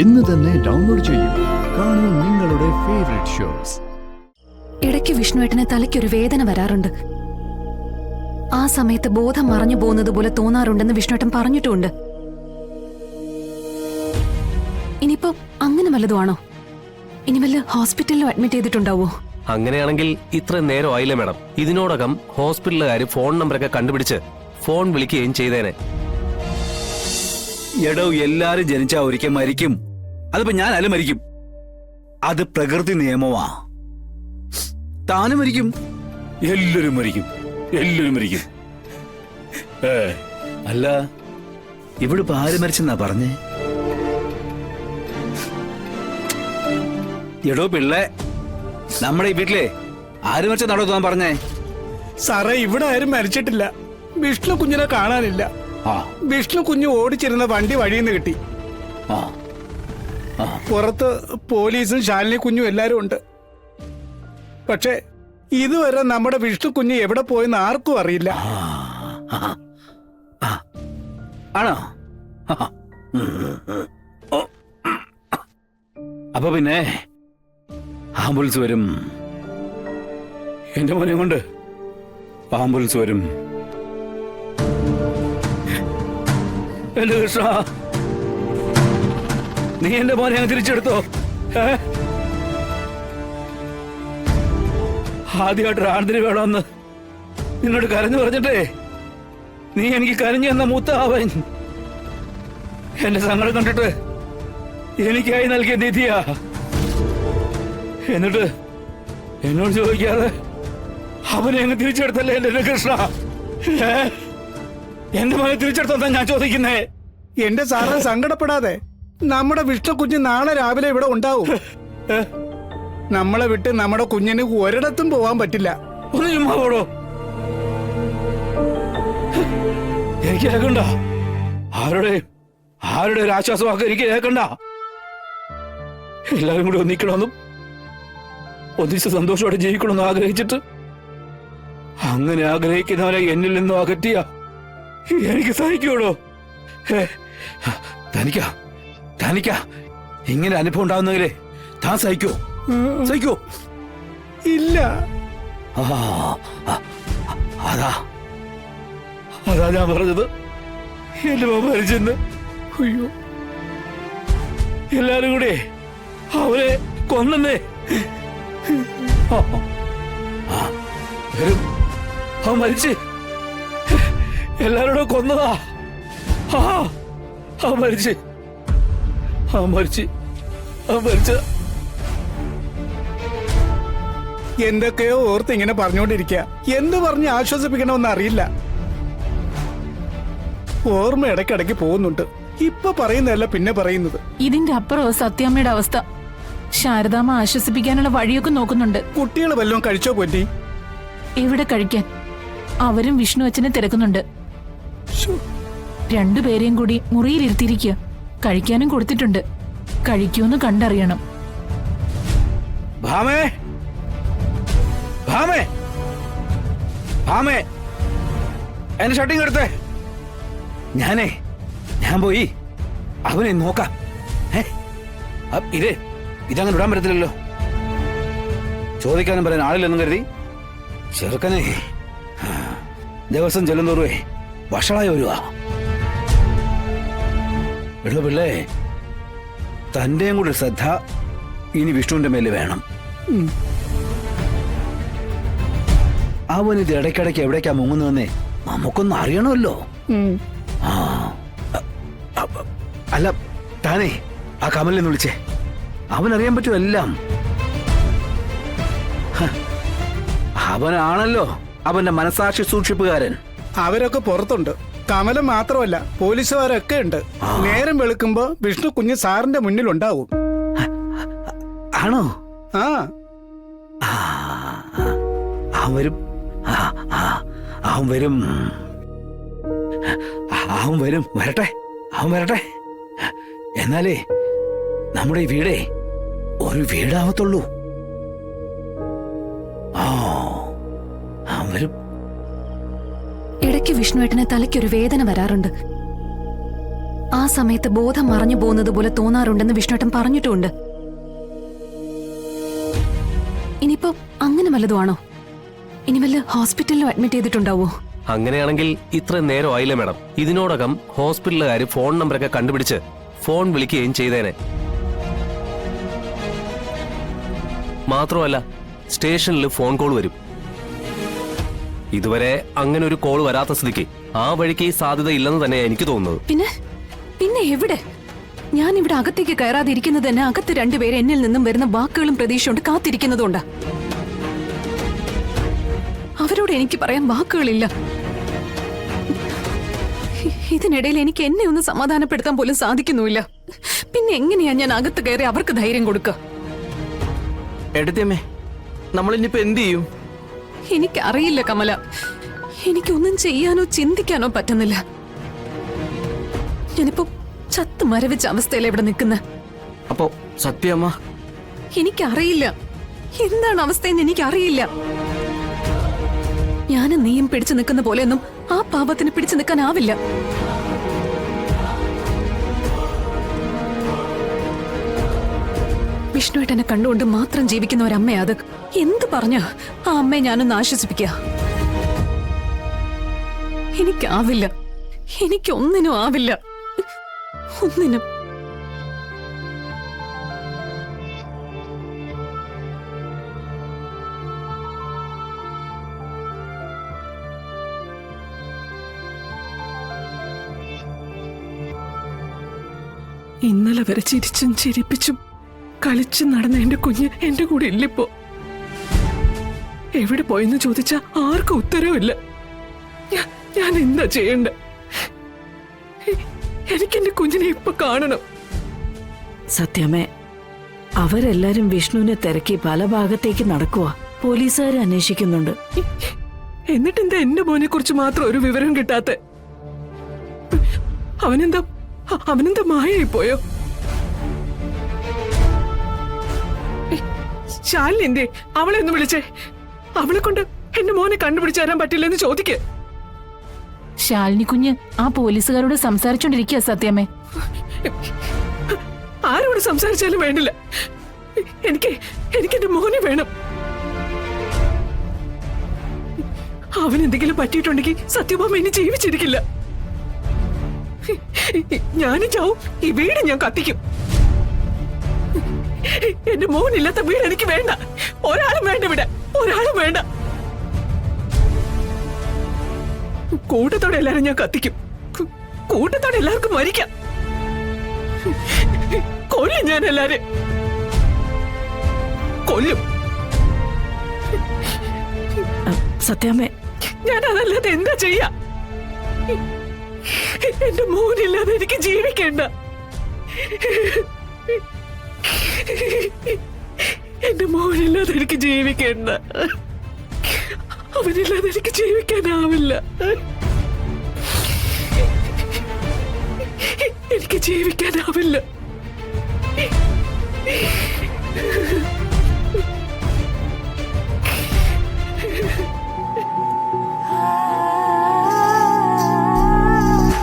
ഇന്ന് തന്നെ ഡൗൺലോഡ് ചെയ്യൂ. കാണൂ നിങ്ങളുടെ ഫേവറേറ്റ് ഷോസ്. ഇടയ്ക്ക് വിഷ്ണുവേട്ടന് തലയ്ക്കൊരു വേദന വരാറുണ്ട്. ആ സമയത്ത് ബോധം മറഞ്ഞു പോകുന്നത് പോലെ തോന്നാറുണ്ടെന്ന് വിഷ്ണുവേട്ടൻ പറഞ്ഞിട്ടുമുണ്ട്. ഇനിയിപ്പോ അങ്ങനെ വല്ലതുമാണോ? ഇനി വല്ല ഹോസ്പിറ്റലിലും അഡ്മിറ്റ് ചെയ്തിട്ടുണ്ടാവോ? അങ്ങനെയാണെങ്കിൽ ഇത്രയും നേരം ആയില്ലേ മാഡം? ഇതിനോടകം ഹോസ്പിറ്റലുകാർ ഫോൺ നമ്പറൊക്കെ കണ്ടുപിടിച്ച് ഫോൺ വിളിക്കുകയും ചെയ്തേനെ. എടോ, എല്ലാരും ജനിച്ചാ ഒരിക്കൽ മരിക്കും. അതിപ്പോ ഞാനല്ല മരിക്കും. അത് പ്രകൃതി നിയമമാ. താനും മരിക്കും, എല്ലാരും മരിക്കും, എല്ലാരും മരിക്കും. അല്ല, ഇവിടെ ഇപ്പൊ ആര് മരിച്ചെന്നാ പറഞ്ഞേ? എടോ പിള്ളേ, നമ്മുടെ ഈ വീട്ടിലെ ആര് മരിച്ചെന്നാടോ താൻ പറഞ്ഞേ? സാറേ, ഇവിടെ ആരും മരിച്ചിട്ടില്ല. വിഷ്ണു കുഞ്ഞിനെ കാണാനില്ല. വിഷ്ണു കുഞ്ഞ് ഓടിച്ചിരുന്ന വണ്ടി വഴിയിൽ നിന്ന് കിട്ടി. പുറത്ത് പോലീസും ശാലിനി കുഞ്ഞും എല്ലാരും ഉണ്ട്. പക്ഷെ ഇതുവരെ നമ്മുടെ വിഷ്ണു കുഞ്ഞ് എവിടെ പോയെന്ന് ആർക്കും അറിയില്ല. ആണോ? അപ്പൊ പിന്നെ ആംബുലൻസ് വരും. എന്റെ മോനെ കൊണ്ട് ആംബുലൻസ് വരും. എന്റെ കൃഷ്ണ, നീ എന്റെ മോനെ അങ്ങ് തിരിച്ചെടുത്തോ. ആദ്യമായിട്ട് ആണ്ടിന് വേണമെന്ന് നിന്നോട് കരഞ്ഞു പറഞ്ഞിട്ടേ നീ എനിക്ക് കരഞ്ഞു എന്ന മൂത്ത അവൻ എന്റെ സങ്കടം കണ്ടിട്ട് എനിക്കായി നൽകിയ നിധിയാ. എന്നിട്ട് എന്നോട് ചോദിക്കാതെ അവനെ അങ്ങ് തിരിച്ചെടുത്തല്ലേ എന്റെ കൃഷ്ണ. എന്റെ മോനെ തിരിച്ചെടുത്താ ഞാൻ ചോദിക്കുന്നേ. എന്റെ സാറ് സങ്കടപ്പെടാതെ, നമ്മുടെ വിഷ്ണു കുഞ്ഞ് നാളെ രാവിലെ ഇവിടെ ഉണ്ടാവും. നമ്മളെ വിട്ട് നമ്മുടെ കുഞ്ഞിന് ഒരിടത്തും പോവാൻ പറ്റില്ല. ഒന്ന് ചുമ്മാ പോടോ. എനിക്ക് കേൾക്കണ്ട, ആരുടെ ഒരു ആശ്വാസമാക്കി എനിക്ക് കേൾക്കണ്ട. എല്ലാരും കൂടി ഒന്നിക്കണമെന്നും ഒന്നിച്ച് സന്തോഷത്തോടെ ജീവിക്കണമെന്ന് ആഗ്രഹിച്ചിട്ട് അങ്ങനെ ആഗ്രഹിക്കുന്നവരെ എന്നിൽ നിന്നും അകറ്റിയ എനിക്ക് സഹിക്കൂടോ? തനിക്കാ ഇങ്ങനെ അനുഭവം ഉണ്ടാവുന്നെങ്കിലേ താൻ സഹിക്കോ? ഇല്ല. അതാ ഞാൻ പറഞ്ഞത്, എന്റെ മോൻ മരിച്ചെന്ന്. അയ്യോ, എല്ലാരും കൂടെ അവരെ കൊന്നേ. അവൻ മരിച്ച് എല്ലാരോടും കൊന്നതാ. അവൻ മരിച്ച എന്തൊക്കെയോ ഓർത്ത് ഇങ്ങനെ പറഞ്ഞോണ്ടിരിക്കുക. എന്ത് പറഞ്ഞ് ആശ്വസിപ്പിക്കണമെന്ന് അറിയില്ല. ഓർമ്മ ഇടയ്ക്കിടയ്ക്ക് പോകുന്നുണ്ട്. ഇപ്പൊ പറയുന്നതല്ല പിന്നെ പറയുന്നത്. ഇതിന്റെ അപ്പുറം സത്യാമ്മയുടെ അവസ്ഥ. ശാരദാമ്മ ആശ്വസിപ്പിക്കാനുള്ള വഴിയൊക്കെ നോക്കുന്നുണ്ട്. കുട്ടികൾ വല്ലതും കഴിച്ചോ പൊറ്റി? എവിടെ കഴിക്കാൻ? അവരും വിഷ്ണു അച്ഛനെ തിരക്കുന്നുണ്ട്. രണ്ടുപേരെയും കൂടി മുറിയിലിരുത്തിയിരിക്കുക. കഴിക്കാനും കൊടുത്തിട്ടുണ്ട്. കഴിക്കൂന്ന് കണ്ടറിയണം. ഭാമേ, എന്റെ ഷർട്ടിങ് എടുത്തേ. ഞാൻ പോയി അവനെ നോക്കാം. ഇതങ്ങനെ ഇടാൻ പറ്റത്തില്ലല്ലോ. ചോദിക്കാനും പറയാൻ ആളില്ലെന്നും കരുതി ചെറുക്കനെ ദിവസം ചെല്ലുന്നോറുവേ വഷളായി വരുവാ. എടോ പിള്ളേ, തന്റെയും കൂടി ശ്രദ്ധ ഇനി വിഷ്ണുവിന്റെ മേലെ വേണം. അവനിത് ഇടയ്ക്കിടയ്ക്ക് എവിടേക്കാ മുങ്ങുന്നതെന്നേ നമുക്കൊന്നും അറിയണമല്ലോ. അല്ല, താനേ ആ കമലിനെ വിളിച്ചേ. അവനറിയാൻ പറ്റും എല്ലാം. അവനാണല്ലോ അവന്റെ മനസാക്ഷി സൂക്ഷിപ്പുകാരൻ. അവരൊക്കെ പുറത്തുണ്ട്. കമലം മാത്രമല്ല, പോലീസുകാരൊക്കെ ഉണ്ട്. നേരം വെളുക്കുമ്പോ വിഷ്ണു കുഞ്ഞ് സാറിന്റെ മുന്നിൽ ഉണ്ടാവും. ആണോ? അവൻ വരും. വരട്ടെ. എന്നാലേ നമ്മുടെ ഈ വീടേ ഒരു വീടാവത്തുള്ളൂ. വരും. ഇടയ്ക്ക് വിഷ്ണുവേട്ടന് തലയ്ക്കൊരു വേദന വരാറുണ്ട്. ആ സമയത്ത് ബോധം മറഞ്ഞു പോകുന്നത് പോലെ തോന്നാറുണ്ടെന്ന് വിഷ്ണുവേട്ടൻ പറഞ്ഞിട്ടുമുണ്ട്. ഇനിയിപ്പോ അങ്ങനെ വല്ലതുമാണോ? ഇനി വല്ല ഹോസ്പിറ്റലിലും അഡ്മിറ്റ് ചെയ്തിട്ടുണ്ടാവോ? അങ്ങനെയാണെങ്കിൽ ഇത്രയും നേരം ആയില്ലേ മാഡം? ഇതിനോടകം ഹോസ്പിറ്റലുകാർ ഫോൺ നമ്പറൊക്കെ കണ്ടുപിടിച്ച് ഫോൺ വിളിക്കുകയും ചെയ്തേനെ. മാത്രമല്ല സ്റ്റേഷനിൽ ഫോൺ കോൾ വരും. ഇതുവരെ അങ്ങനെ ഒരു കോൾ വരാത്ത സ്ഥിതിക്ക് ആ വഴിക്ക് സാധ്യത ഇല്ലെന്ന് തന്നെ എനിക്ക് തോന്നുന്നത്. പിന്നെ എവിടെ? ഞാൻ ഇവിടെ അകത്തേക്ക് കയറാതെ ഇരിക്കുന്നത് തന്നെ അകത്ത് രണ്ടുപേരെ എന്നിൽ നിന്നും വരുന്ന വാക്കുകളും പ്രതീക്ഷ കാത്തിരിക്കുന്നതുകൊണ്ടാ. അവരോട് എനിക്ക് പറയാൻ വാക്കുകളില്ല. ഇതിനിടയിൽ എനിക്ക് എന്നെ ഒന്ന് സമാധാനപ്പെടുത്താൻ പോലും സാധിക്കുന്നുമില്ല. പിന്നെ എങ്ങനെയാ ഞാൻ അകത്ത് കയറി അവർക്ക് ധൈര്യം കൊടുക്കുക? എടുത്തമ്മേ, നമ്മളിനിപ്പോ എന്ത് ചെയ്യും? എനിക്കറിയില്ല കമല. എനിക്കൊന്നും ചെയ്യാനോ ചിന്തിക്കാനോ പറ്റുന്നില്ല. ഞാനിപ്പോ ചത്ത് മരവിച്ച അവസ്ഥയില ഇവിടെ നിൽക്കുന്ന. അപ്പോ സത്യമ്മ? എനിക്കറിയില്ല എന്താണ് അവസ്ഥയെന്ന്. എനിക്കറിയില്ല. ഞാനും നീയും പിടിച്ചു നിൽക്കുന്ന പോലെയൊന്നും ആ പാപത്തിന് പിടിച്ചു നിൽക്കാനാവില്ല. വിഷ്ണുവേട്ടനെ കണ്ടുകൊണ്ട് മാത്രം ജീവിക്കുന്ന ഒരമ്മയാ അത്. എന്ത് പറഞ്ഞ ആ അമ്മയെ ഞാനൊന്ന് ആശ്വസിപ്പിക്കുക? എനിക്കാവില്ല. എനിക്കൊന്നിനും ആവില്ല. ഒന്നിനും. ഇന്നലെ വരെ ചിരിച്ചും ചിരിപ്പിച്ചും കളിച്ചും നടന്ന എന്റെ കുഞ്ഞ് എന്റെ കൂടെ ഇല്ലിപ്പോ. എവിടെ പോയെന്ന് ചോദിച്ചാ ആർക്കും ഉത്തരവില്ല. ഞാൻ എന്താ ചെയ്യണ്ട? എനിക്കെന്റെ കുഞ്ഞിനെ ഇപ്പൊ കാണണം. സത്യമേ, അവരെല്ലാരും വിഷ്ണുവിനെ തിരക്കി പല ഭാഗത്തേക്ക് നടക്കുക. പോലീസുകാർ അന്വേഷിക്കുന്നുണ്ട്. എന്നിട്ടെന്താ എന്റെ മോനെ കുറിച്ച് മാത്രം ഒരു വിവരം കിട്ടാത്ത? അവനെന്താ മായയായി പോയോ? ശാലിനി, അവളെ ഒന്ന് വിളിച്ചേ. അവളെ കൊണ്ട് എന്റെ മോനെ കണ്ടുപിടിച്ചു തരാൻ പറ്റില്ലെന്ന് ചോദിക്കേ. ശാലിനി കുഞ്ഞ് ആ പോലീസുകാരോട് സംസാരിച്ചോണ്ടിരിക്കുക സത്യമേ. ആരോട് സംസാരിച്ചാലും വേണ്ടില്ല. എനിക്ക് എന്റെ മോനെ വേണം. അവനെന്തെങ്കിലും പറ്റിയിട്ടുണ്ടെങ്കിൽ സത്യഭാമ ഇനി ജീവിച്ചിരിക്കില്ല. ഞാനും ചാവും. ഈ വീട് ഞാൻ കത്തിക്കും. എന്റെ മോനില്ലാത്ത വീട് എനിക്ക് വേണ്ട. ഒരാളും വേണ്ട ഇവിടെ. ഒരാളും വേണ്ട. കൂട്ടത്തോടെ എല്ലാരും ഞാൻ കത്തിക്കും. കൂട്ടത്തോടെ എല്ലാവർക്കും മരിക്കാം. കൊല്ലും ഞാൻ എല്ലാരും. കൊല്ലും. സത്യാമ്മേ, ഞാൻ അതല്ലാതെ എന്താ ചെയ്യാ? എന്റെ മോനില്ലാതെ എനിക്ക് ജീവിക്കേണ്ട. എന്റെ മോനില്ലാതെ എനിക്ക് ജീവിക്കേണ്ട. അവനില്ലാതെ എനിക്ക് ജീവിക്കാനാവില്ല. എനിക്ക് ജീവിക്കാനാവില്ല.